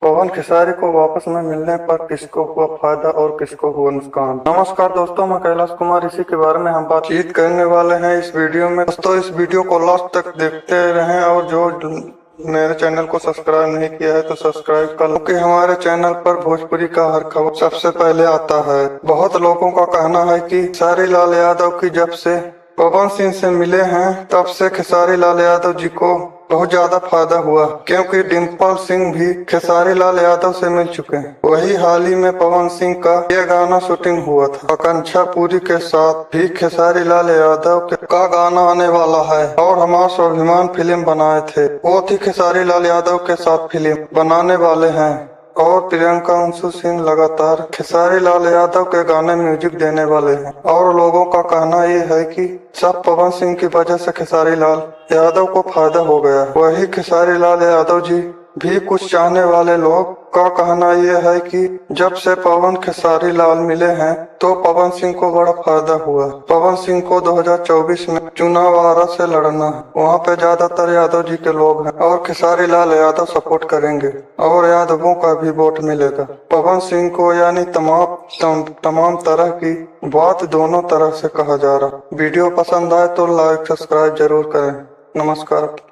पवन खेसारी को वापस में मिलने पर किसको हुआ फायदा और किसको हुआ नुकसान। नमस्कार दोस्तों, मैं कैलाश कुमार। इसी के बारे में हम बातचीत करने वाले हैं इस वीडियो में। दोस्तों, इस वीडियो को लास्ट तक देखते रहें और जो मेरे चैनल को सब्सक्राइब नहीं किया है तो सब्सक्राइब कर लो, क्योंकि हमारे चैनल पर भोजपुरी का हर खबर सबसे पहले आता है। बहुत लोगों का कहना है कि खेसारी लाल यादव की जब से पवन सिंह से मिले हैं तब से खेसारी लाल यादव जी को बहुत ज्यादा फायदा हुआ, क्योंकि डिम्पल सिंह भी खेसारी लाल यादव से मिल चुके हैं। वही हाल ही में पवन सिंह का ये गाना शूटिंग हुआ था। आकांक्षा पुरी के साथ भी खेसारी लाल यादव का गाना आने वाला है और हमारा स्वाभिमान फिल्म बनाए थे, वो थी खेसारी लाल यादव के साथ फिल्म बनाने वाले हैं। और प्रियंका अंशु सिंह लगातार खेसारी लाल यादव के गाने म्यूजिक देने वाले हैं। और लोगों का कहना ये है कि सब पवन सिंह की वजह से खेसारी लाल यादव को फायदा हो गया। वही खेसारी लाल यादव जी भी कुछ चाहने वाले लोग का कहना यह है कि जब से पवन खेसारी लाल मिले हैं तो पवन सिंह को बड़ा फायदा हुआ। पवन सिंह को 2024 में चुनाव आरा से लड़ना है, वहाँ पे ज्यादातर यादव जी के लोग हैं और खेसारी लाल यादव सपोर्ट करेंगे और यादवों का भी वोट मिलेगा पवन सिंह को। यानी तमाम तरह की बात दोनों तरह से कहा जा रहा। वीडियो पसंद आए तो लाइक सब्सक्राइब जरूर करें। नमस्कार।